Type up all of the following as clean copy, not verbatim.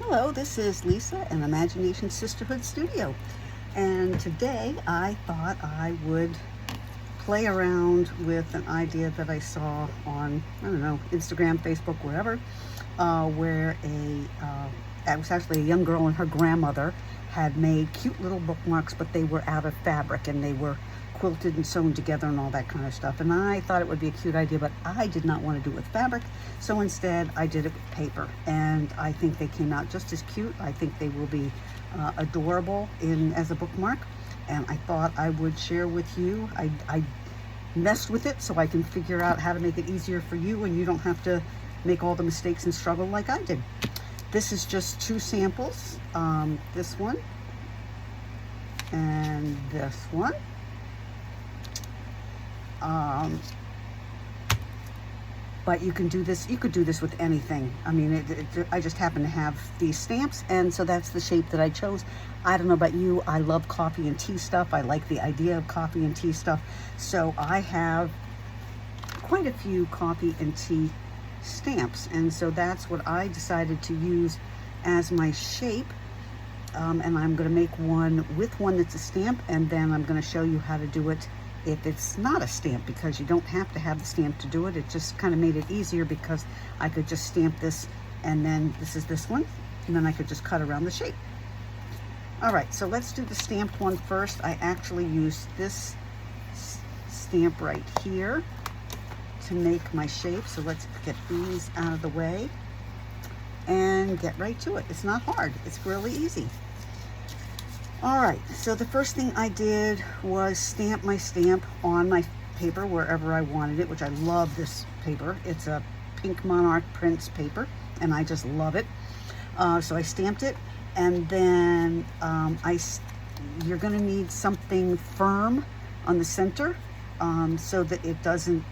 Hello, this is Lisa in Imagination Sisterhood Studio, and today I thought I would play around with an idea that I saw on, I don't know, Instagram, Facebook, wherever, where it was actually a young girl and her grandmother had made cute little bookmarks, but they were out of fabric and they were quilted and sewn together and all that kind of stuff. And I thought it would be a cute idea, but I did not want to do it with fabric, so instead I did it with paper, and I think they came out just as cute. I think they will be adorable as a bookmark, and I thought I would share with you. I messed with it so I can figure out how to make it easier for you, and you don't have to make all the mistakes and struggle like I did. This is just two samples, this one and this one. But you can do this, you could do this with anything. I mean, I just happen to have these stamps, and so that's the shape that I chose. I don't know about you, I love coffee and tea stuff. I like the idea of coffee and tea stuff. So I have quite a few coffee and tea stamps, and so that's what I decided to use as my shape. And I'm going to make one with one that's a stamp, and then I'm going to show you how to do it if it's not a stamp, because you don't have to have the stamp to do it. It just kind of made it easier because I could just stamp this, and then this is this one, and then I could just cut around the shape. All right, so let's do the stamped one first. I actually used this stamp right here to make my shape. So let's get these out of the way and get right to it. It's not hard, it's really easy. All right, so the first thing I did was stamp my stamp on my paper wherever I wanted it, which I love this paper. It's a Pink Monarch Prints paper, and I just love it. So I stamped it, and then you're gonna need something firm on the center so that it doesn't,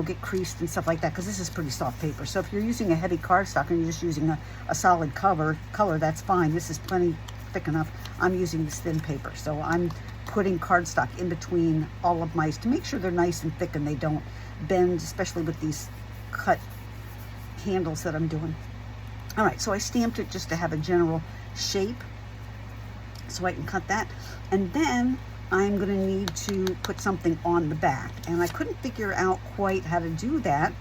get creased and stuff like that, because this is pretty soft paper. So if you're using a heavy cardstock and you're just using a solid color, that's fine. This is plenty thick enough. I'm using this thin paper, so I'm putting cardstock in between all of my, to make sure they're nice and thick and they don't bend, especially with these cut handles that I'm doing. All right, so I stamped it just to have a general shape so I can cut that, and then I'm going to need to put something on the back, and I couldn't figure out quite how to do that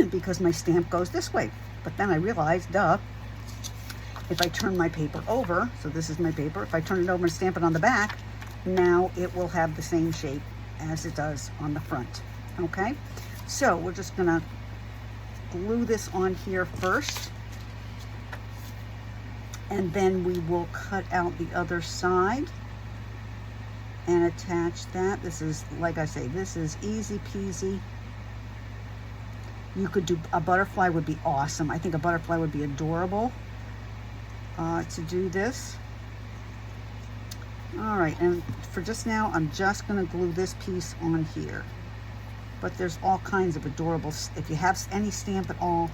because my stamp goes this way. But then I realized, duh, if I turn my paper over, so this is my paper, if I turn it over and stamp it on the back, now it will have the same shape as it does on the front. Okay, so we're just gonna glue this on here first, and then we will cut out the other side and attach that. This is, like I say, this is easy peasy. You could do a butterfly, would be awesome. I think a butterfly would be adorable to do this. All right, and for just now, I'm just gonna glue this piece on here. But there's all kinds of adorable, if you have any stamp at all,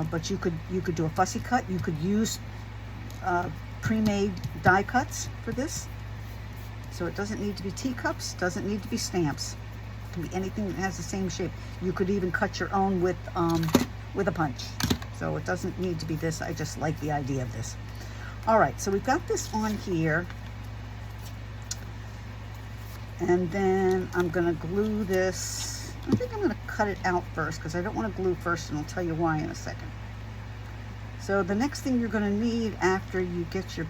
but you could do a fussy cut. You could use pre-made die cuts for this. So it doesn't need to be teacups, doesn't need to be stamps. It can be anything that has the same shape. You could even cut your own with a punch. So it doesn't need to be this. I just like the idea of this. All right, so we've got this on here. And then I'm gonna glue this. I think I'm gonna cut it out first because I don't wanna glue first, and I'll tell you why in a second. So the next thing you're gonna need after you get your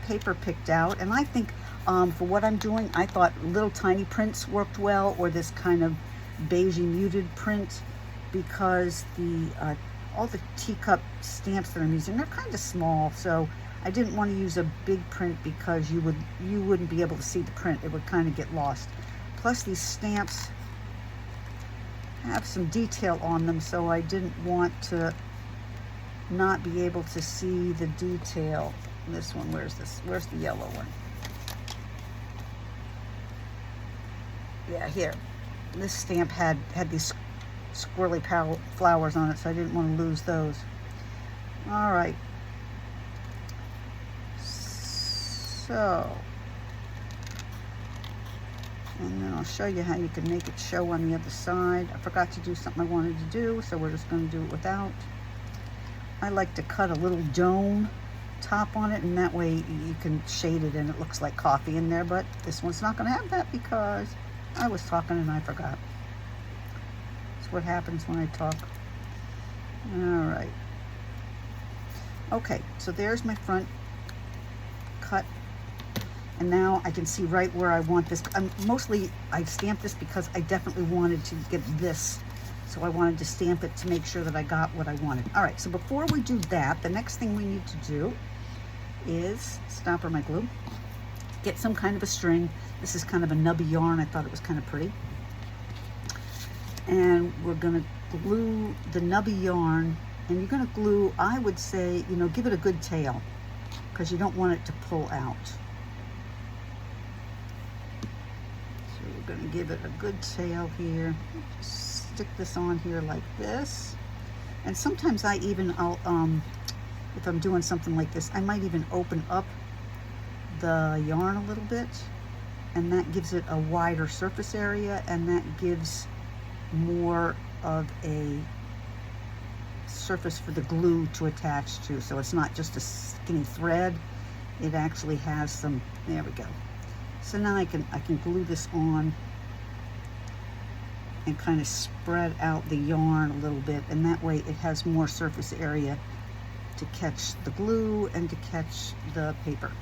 paper picked out, and I think for what I'm doing, I thought little tiny prints worked well, or this kind of beigey muted print, because all the teacup stamps that I'm using, they're kind of small, so I didn't want to use a big print because you wouldn't be able to see the print. It would kind of get lost. Plus these stamps have some detail on them, so I didn't want to not be able to see the detail. This one, where's the yellow one? Yeah, here. This stamp had these squirrely flowers on it, so I didn't want to lose those. All right. So, and then I'll show you how you can make it show on the other side. I forgot to do something I wanted to do, so we're just going to do it without. I like to cut a little dome top on it, and that way you can shade it and it looks like coffee in there, but this one's not going to have that because I was talking and I forgot. That's what happens when I talk. All right. Okay, so there's my front cut, and now I can see right where I want this. Mostly I stamped this because I definitely wanted to get this, so I wanted to stamp it to make sure that I got what I wanted. All right, so before we do that, the next thing we need to do is stopper my glue, get some kind of a string. This is kind of a nubby yarn. I thought it was kind of pretty. And we're gonna glue the nubby yarn, and you're gonna glue, I would say, you know, give it a good tail because you don't want it to pull out. So we're gonna give it a good tail here. Just stick this on here like this. And sometimes I even, if I'm doing something like this, I might even open up the yarn a little bit, and that gives it a wider surface area, and that gives more of a surface for the glue to attach to. So it's not just a skinny thread, it actually has some, there we go. So now I can glue this on and kind of spread out the yarn a little bit, and that way it has more surface area to catch the glue and to catch the paper.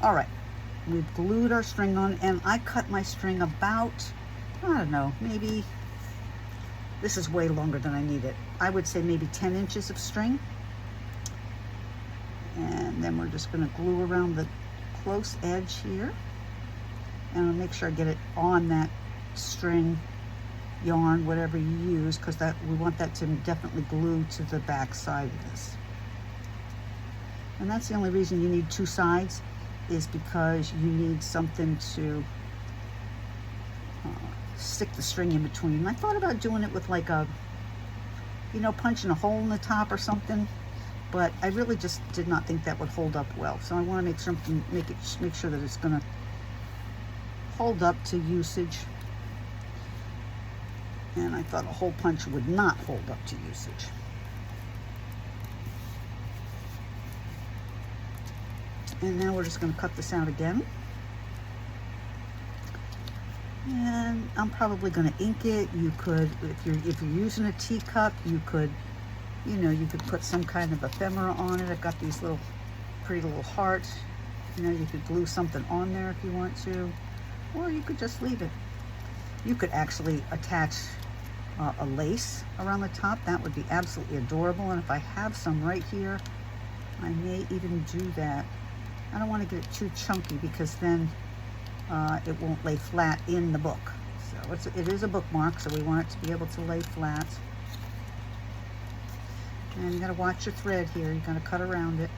All right, we've glued our string on, and I cut my string about, I don't know, maybe, this is way longer than I need it. I would say maybe 10 inches of string. And then we're just gonna glue around the close edge here, and I'll make sure I get it on that string, yarn, whatever you use, because that we want that to definitely glue to the back side of this. And that's the only reason you need two sides, is because you need something to stick the string in between. And I thought about doing it with like a, you know, punching a hole in the top or something, but I really just did not think that would hold up well. So I want to make sure that it's going to hold up to usage. And I thought a hole punch would not hold up to usage. And now we're just going to cut this out again. And I'm probably going to ink it. You could, if you're using a teacup, you could, you know, you could put some kind of ephemera on it. I've got these little pretty little hearts. You know, you could glue something on there if you want to, or you could just leave it. You could actually attach a lace around the top. That would be absolutely adorable. And if I have some right here, I may even do that. I don't want to get it too chunky because then it won't lay flat in the book. So it is a bookmark, so we want it to be able to lay flat. And you got to watch your thread here. You're going to cut around it.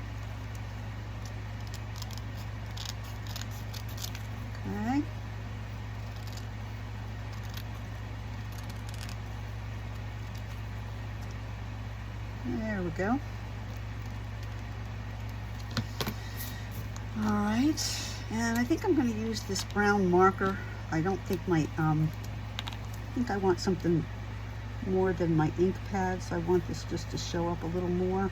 Okay. There we go. All right, and I think I'm going to use this brown marker. I don't think I think I want something more than my ink pads. I want this just to show up a little more.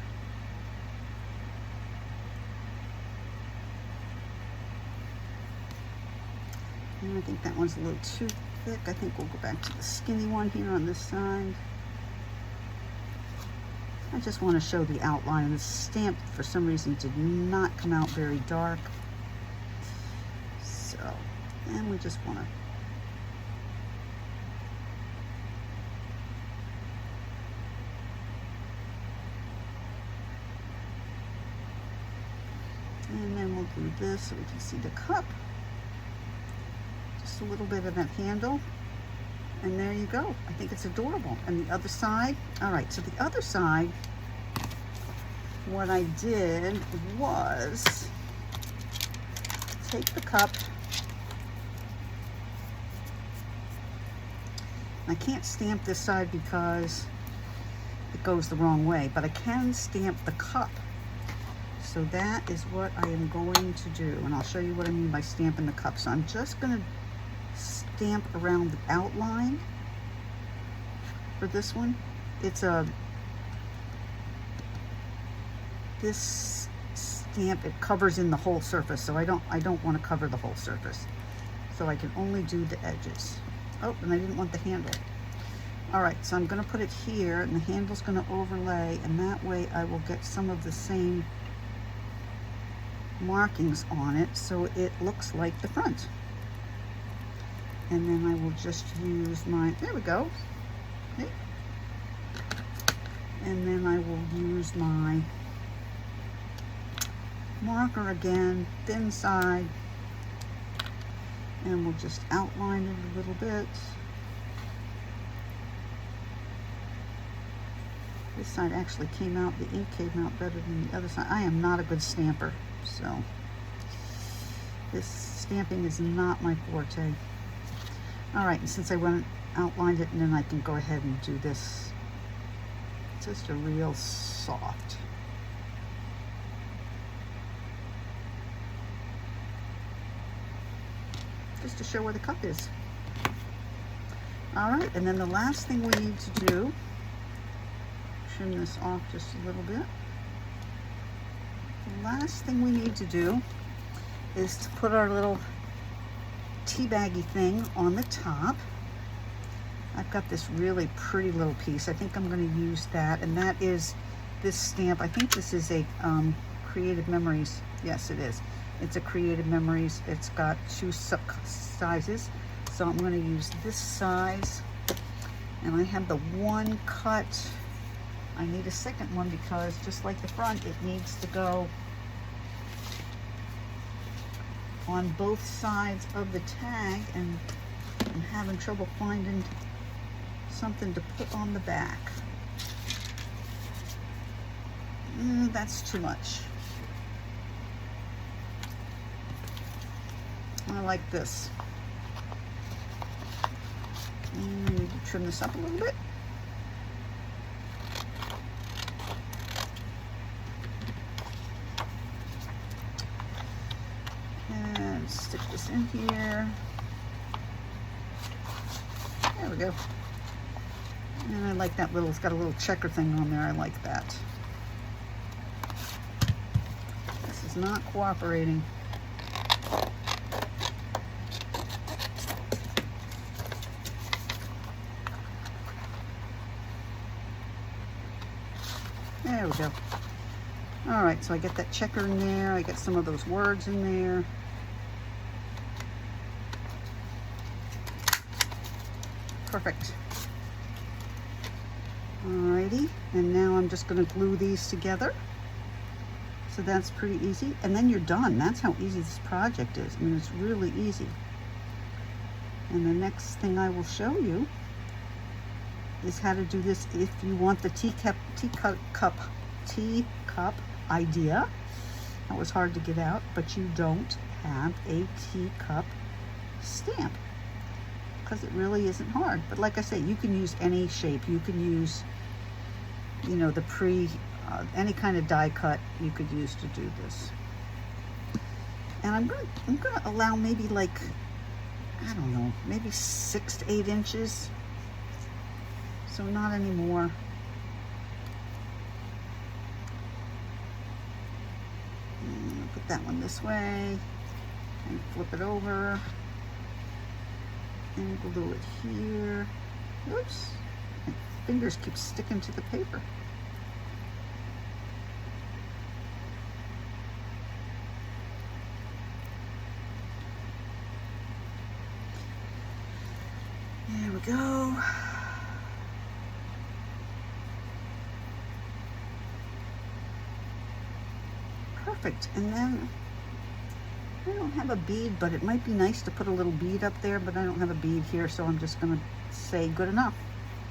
And I think that one's a little too thick. I think we'll go back to the skinny one here on this side. I just want to show the outline. The stamp, for some reason, did not come out very dark. So, and we just want to and then we'll do this so we can see the cup. Just a little bit of that handle. And there you go. I think it's adorable. And the other side, all right, so the other side, what I did was take the cup. I can't stamp this side because it goes the wrong way, but I can stamp the cup. So that is what I am going to do. And I'll show you what I mean by stamping the cup. So I'm just going to stamp around the outline for this one. It's a this stamp, it covers in the whole surface, so I don't want to cover the whole surface. So I can only do the edges. Oh, and I didn't want the handle. All right, so I'm going to put it here, and the handle's going to overlay, and that way I will get some of the same markings on it, so it looks like the front. And then I will just use my, there we go. Okay. And then I will use my marker again, thin side, and we'll just outline it a little bit. This side actually came out, the ink came out better than the other side. I am not a good stamper, so this stamping is not my forte. All right, and since I went outlined it, and then I can go ahead and do this. It's just a real soft. Just to show where the cup is. All right, and then the last thing we need to do, trim this off just a little bit. The last thing we need to do is to put our little tea baggy thing on the top. I've got this really pretty little piece. I think I'm going to use that, and that is this stamp. I think this is a Creative Memories. Yes, it is. It's a Creative Memories. It's got 2 sizes, so I'm going to use this size, and I have the one cut. I need a second one because just like the front, it needs to go on both sides of the tag, and I'm having trouble finding something to put on the back. That's too much. I like this. I need to trim this up a little bit. And stick this in here. There we go. And I like that little, it's got a little checker thing on there. I like that. This is not cooperating. There we go. All right, so I get that checker in there. I get some of those words in there. Perfect. Alrighty, and now I'm just going to glue these together. So that's pretty easy. And then you're done. That's how easy this project is. I mean, it's really easy. And the next thing I will show you is how to do this if you want the teacup idea. That was hard to get out, but you don't have a teacup stamp, because it really isn't hard. But like I say, you can use any shape. You can use, you know, the any kind of die cut you could use to do this. And I'm gonna allow maybe, like, I don't know, maybe 6 to 8 inches. So not any more. Put that one this way and flip it over and glue it here. Oops, my fingers keep sticking to the paper. There we go. Perfect. And then I don't have a bead, but it might be nice to put a little bead up there, but I don't have a bead here, so I'm just going to say good enough.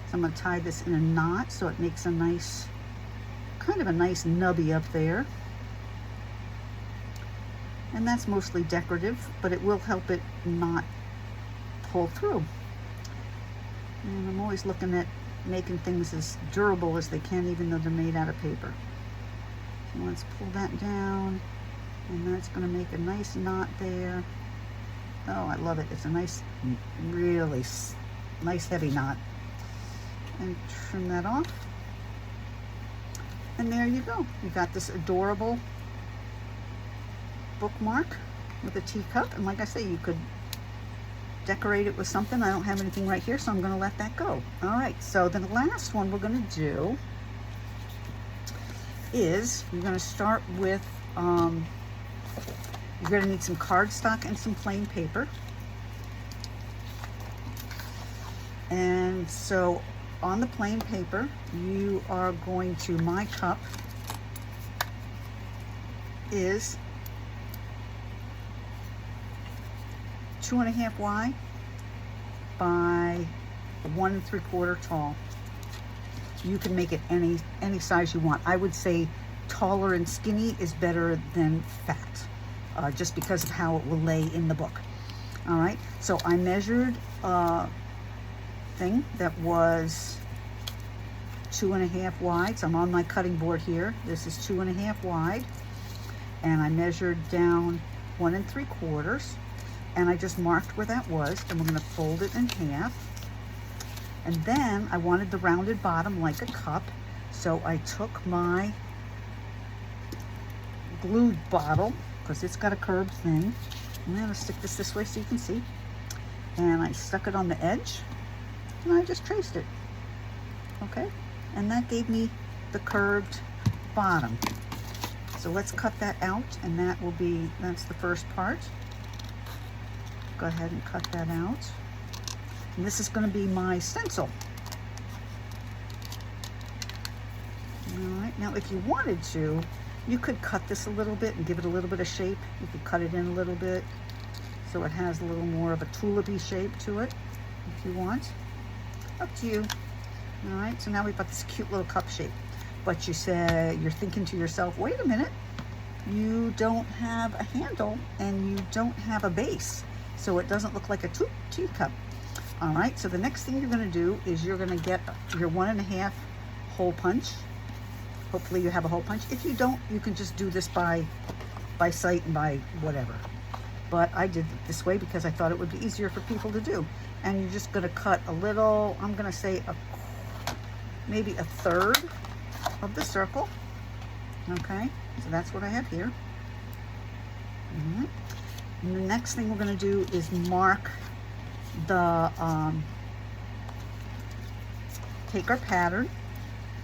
So I'm going to tie this in a knot so it makes a nice, kind of a nice nubby up there. And that's mostly decorative, but it will help it not pull through. And I'm always looking at making things as durable as they can, even though they're made out of paper. So let's pull that down, and that's going to make a nice knot there. Oh, I love it. It's a nice, really nice heavy knot. And trim that off. And there you go. You got this adorable bookmark with a teacup. And like I say, you could decorate it with something. I don't have anything right here, so I'm going to let that go. All right, so the last one we're going to do is you're going to start with, you're going to need some cardstock and some plain paper. And so on the plain paper, you are going to, my cup is 2.5 wide by 1 3/4 tall. You can make it any size you want. I would say taller and skinny is better than fat, just because of how it will lay in the book. All right, so I measured a thing that was 2.5 wide. So I'm on my cutting board here. This is 2.5 wide, and I measured down 1 3/4, and I just marked where that was, and we're going to fold it in half. And then I wanted the rounded bottom like a cup, so I took my glue bottle, because it's got a curved thing. I'm going to stick this way so you can see. And I stuck it on the edge, and I just traced it. Okay? And that gave me the curved bottom. So let's cut that out, and that's the first part. Go ahead and cut that out. And this is going to be my stencil. All right, now if you wanted to, you could cut this a little bit and give it a little bit of shape. You could cut it in a little bit so it has a little more of a tulipy shape to it, if you want. Up to you. All right, so now we've got this cute little cup shape. But you're thinking to yourself, wait a minute, you don't have a handle and you don't have a base, so it doesn't look like a teacup. All right, so the next thing you're going to do is you're going to get your 1.5 hole punch. Hopefully you have a hole punch. If you don't, you can just do this by sight and by whatever. But I did it this way because I thought it would be easier for people to do. And you're just going to cut a little, I'm going to say maybe 1/3 of the circle. Okay, so that's what I have here. And the next thing we're going to do is mark the take our pattern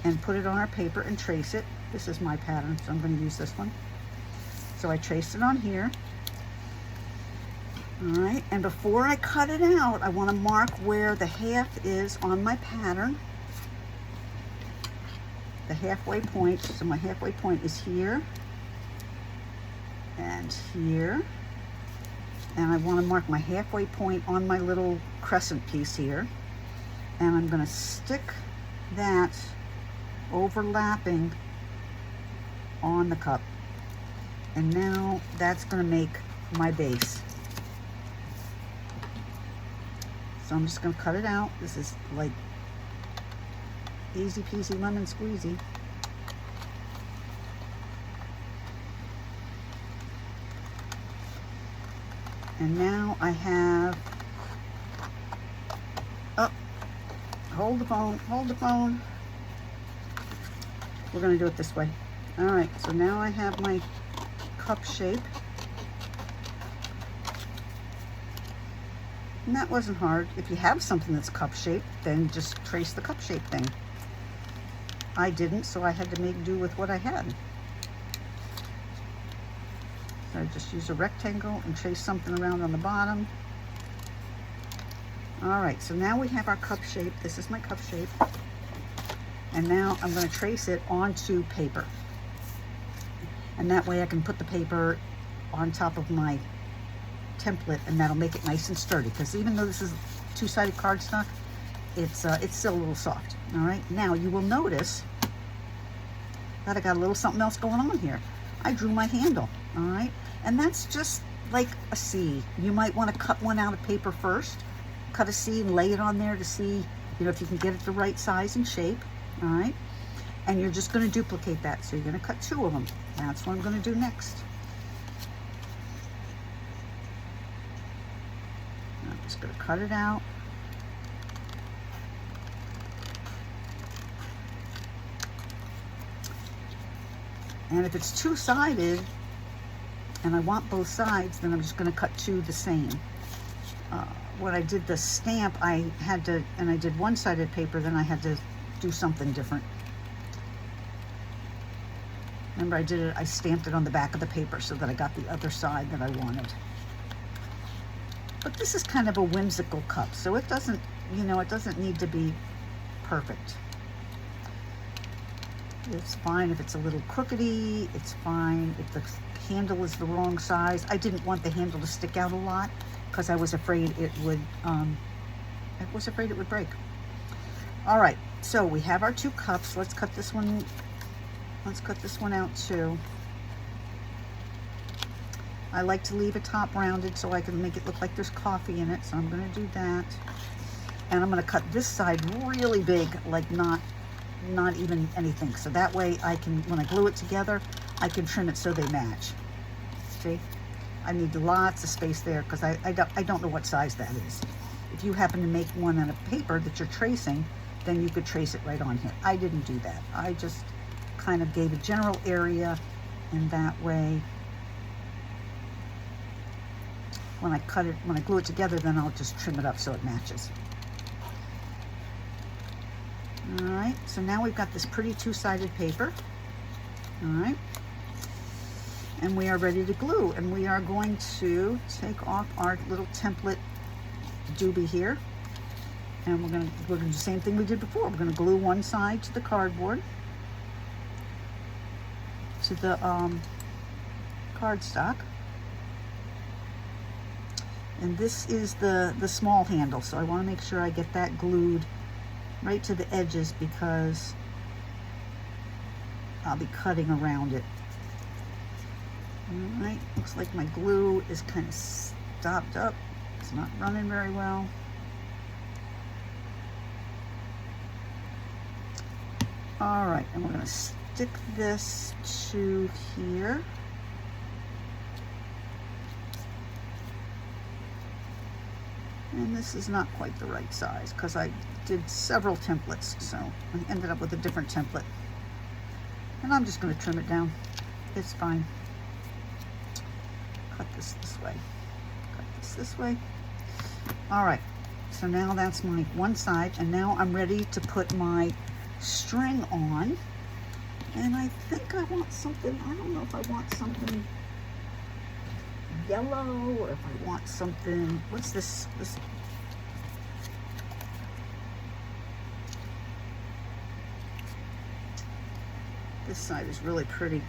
and put it on our paper and trace it. This is my pattern, so I'm going to use this one. So I traced it on here. All right, and before I cut it out, I want to mark where the half is on my pattern, the halfway point. So my halfway point is here and here. And I want to mark my halfway point on my little crescent piece here. And I'm going to stick that overlapping on the cup. And now that's going to make my base. So I'm just going to cut it out. This is like easy peasy lemon squeezy. And now I have, oh, hold the phone. We're going to do it this way. All right, so now I have my cup shape. And that wasn't hard. If you have something that's cup shaped, then just trace the cup shape thing. I didn't, so I had to make do with what I had. So I just use a rectangle and trace something around on the bottom. All right, so now we have our cup shape. This is my cup shape. And now I'm going to trace it onto paper. And that way I can put the paper on top of my template, and that'll make it nice and sturdy, because even though this is two-sided cardstock, it's still a little soft. All right, now you will notice that I got a little something else going on here. I drew my handle. All right, and that's just like a C. You might want to cut one out of paper first, cut a C and lay it on there to see, you know, if you can get it the right size and shape. All right, and you're just going to duplicate that, so you're going to cut 2 of them. That's what I'm going to do next. I'm just going to cut it out. And if it's two-sided and I want both sides, then I'm just going to cut two the same. When I did the stamp, I had to, and I did one-sided paper, then I had to do something different. Remember, I stamped it on the back of the paper so that I got the other side that I wanted. But this is kind of a whimsical cup, so it doesn't, you know, it doesn't need to be perfect. It's fine if it's a little crookedy. It's fine if the handle is the wrong size. I didn't want the handle to stick out a lot because I was afraid it would, break. All right, so we have our two cups. Let's cut this one. Let's cut this one out too. I like to leave a top rounded so I can make it look like there's coffee in it. So I'm going to do that. And I'm going to cut this side really big, like not even anything. So that way I can, when I glue it together, I can trim it so they match. See? I need lots of space there because I don't know what size that is. If you happen to make one on a paper that you're tracing, then you could trace it right on here. I didn't do that. I just kind of gave a general area, and that way when I glue it together, then I'll just trim it up so it matches. All right, so now we've got this pretty two-sided paper. All right, and we are ready to glue, and we are going to take off our little template doobie here, and we're gonna do the same thing we did before. We're gonna glue one side to the cardboard, to the cardstock, and this is the small handle, so I want to make sure I get that glued right to the edges because I'll be cutting around it. All right, looks like my glue is kind of stopped up. It's not running very well. All right, and we're going to stick this to here. And this is not quite the right size because I did several templates, so I ended up with a different template. And I'm just going to trim it down. It's fine. Cut this way. Cut this way. All right, so now that's my one side, and now I'm ready to put my string on. And I think I want something, I don't know if I want something yellow or if I want something, what's this? This side is really pretty.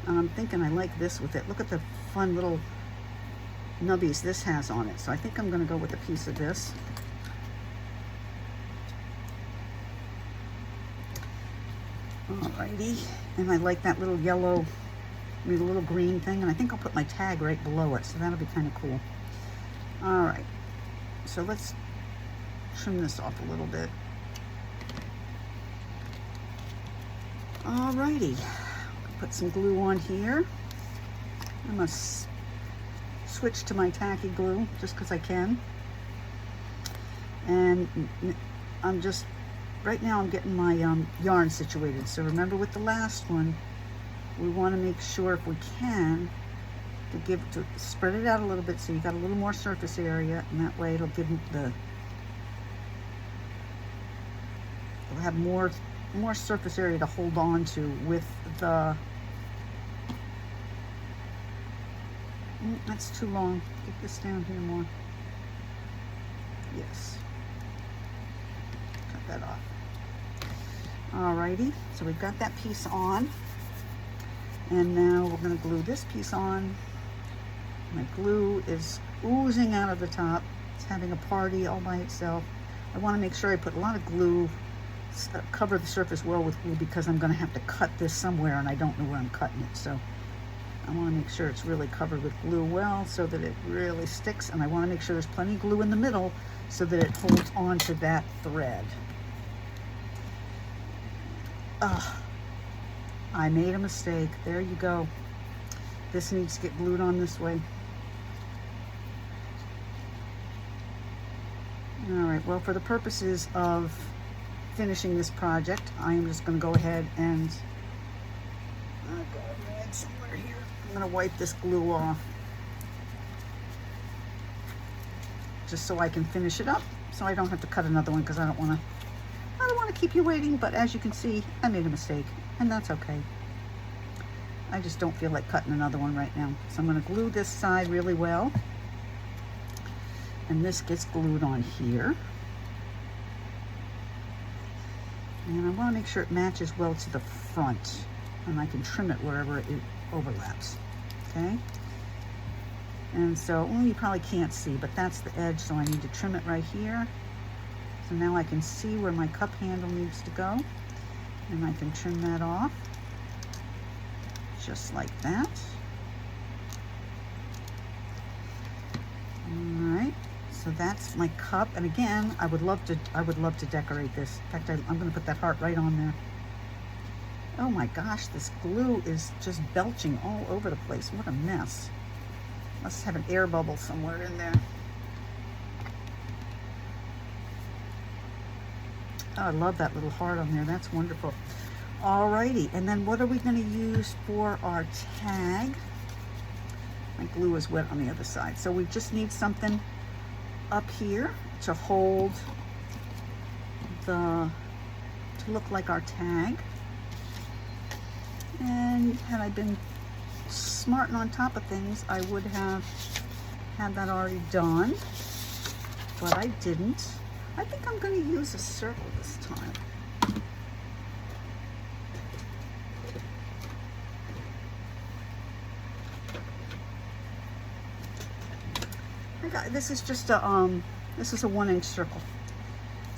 And I'm thinking I like this with it. Look at the fun little nubbies this has on it. So I think I'm going to go with a piece of this. Alrighty, and I like that little yellow, the little green thing, and I think I'll put my tag right below it, so that'll be kind of cool. Alright, so let's trim this off a little bit. Alrighty, put some glue on here. I'm going to switch to my tacky glue just because I can. And I'm just, right now I'm getting my yarn situated. So remember with the last one, we want to make sure if we can to spread it out a little bit so you got a little more surface area, and that way it'll give it'll have more surface area to hold on to with the, that's too long. Get this down here more. Yes. Cut that off. Alrighty, so we've got that piece on, and now we're going to glue this piece on. My glue is oozing out of the top. It's having a party all by itself. I want to make sure I put a lot of glue, cover the surface well with glue, because I'm going to have to cut this somewhere and I don't know where I'm cutting it. So I want to make sure it's really covered with glue well so that it really sticks, and I want to make sure there's plenty of glue in the middle so that it holds on to that thread. I made a mistake. There you go. This needs to get glued on this way. All right, well, for the purposes of finishing this project, I am just going to go ahead and I've got a rag somewhere here. I'm gonna wipe this glue off just so I can finish it up, so I don't have to cut another one, because I don't want to keep you waiting. But as you can see, I made a mistake, and that's okay. I just don't feel like cutting another one right now. So I'm going to glue this side really well, and this gets glued on here. And I want to make sure it matches well to the front, and I can trim it wherever it overlaps. Okay? And so, well, you probably can't see, but that's the edge, so I need to trim it right here. So now I can see where my cup handle needs to go, and I can trim that off, just like that. All right, so that's my cup, and again, I would love to decorate this. In fact, I'm going to put that heart right on there. Oh my gosh, this glue is just belching all over the place. What a mess. Must have an air bubble somewhere in there. Oh, I love that little heart on there. That's wonderful. Alrighty, and then what are we going to use for our tag? My glue is wet on the other side, so we just need something up here to hold to look like our tag. And had I been smart and on top of things, I would have had that already done, but I didn't. I think I'm going to use a circle this time. This is just a this is a 1-inch circle,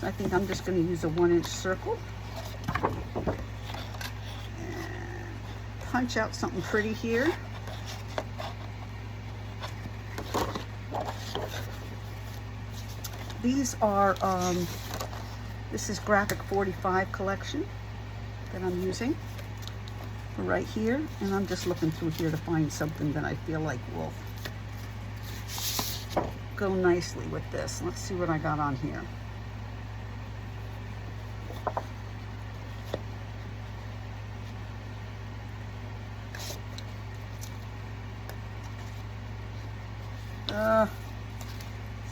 so I think I'm just going to use a 1-inch circle and punch out something pretty here. These are this is Graphic 45 collection that I'm using for right here, and I'm just looking through here to find something that I feel like will go nicely with this. Let's see what I got on here.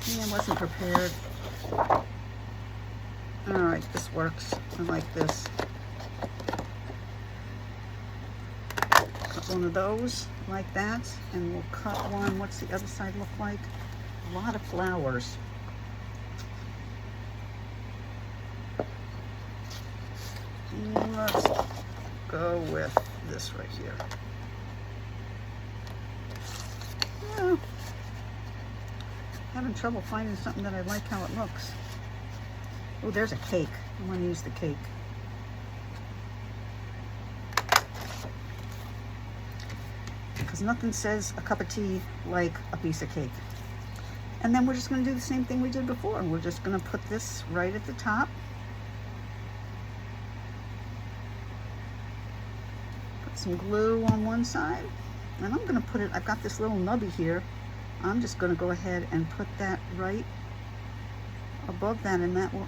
See, I wasn't prepared. All right, this works. I like this. Cut one of those like that, and we'll cut one. What's the other side look like? A lot of flowers. Let's go with this right here. Yeah. Having trouble finding something that I like how it looks. Oh, there's a cake. I want to use the cake. Because nothing says a cup of tea like a piece of cake. And then we're just going to do the same thing we did before. We're just going to put this right at the top. Put some glue on one side. And I'm going to put it, I've got this little nubby here. I'm just going to go ahead and put that right above that, and that will,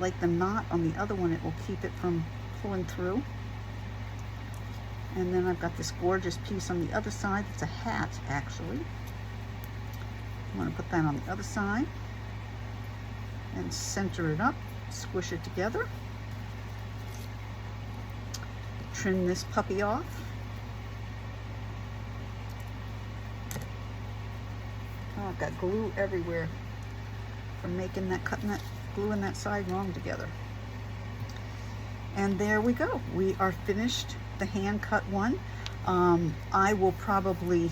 like the knot on the other one, it will keep it from pulling through. And then I've got this gorgeous piece on the other side. It's a hat, actually. I'm going to put that on the other side and center it up, squish it together. Trim this puppy off. Oh, I've got glue everywhere from making that, cutting that, gluing that side wrong together. And there we go. We are finished the hand cut one. I will probably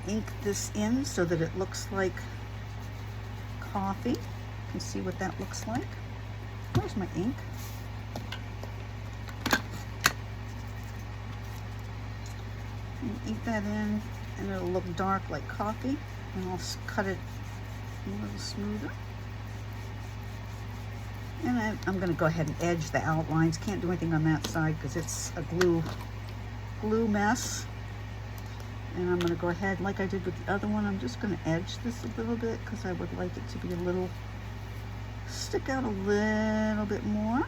ink this in so that it looks like coffee. You can see what that looks like. Where's my ink? Ink that in, and it'll look dark like coffee. And I'll cut it a little smoother. And I'm going to go ahead and edge the outlines. Can't do anything on that side because it's a glue mess. And I'm going to go ahead, like I did with the other one, I'm just going to edge this a little bit because I would like it to be a little, stick out a little bit more.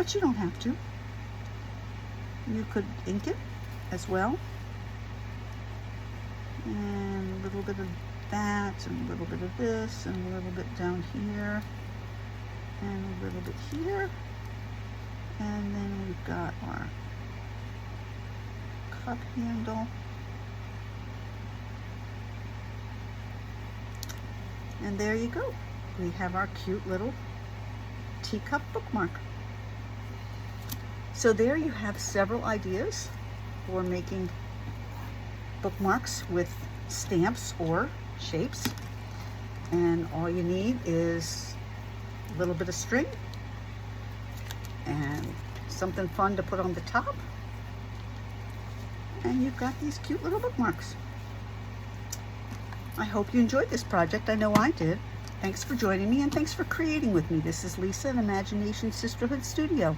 but you don't have to. You could ink it as well. And a little bit of that, and a little bit of this, and a little bit down here, and a little bit here. And then we've got our cup handle. And there you go. We have our cute little teacup bookmark. So there you have several ideas for making bookmarks with stamps or shapes. And all you need is a little bit of string and something fun to put on the top. And you've got these cute little bookmarks. I hope you enjoyed this project. I know I did. Thanks for joining me, and thanks for creating with me. This is Lisa at Imagination Sisterhood Studio.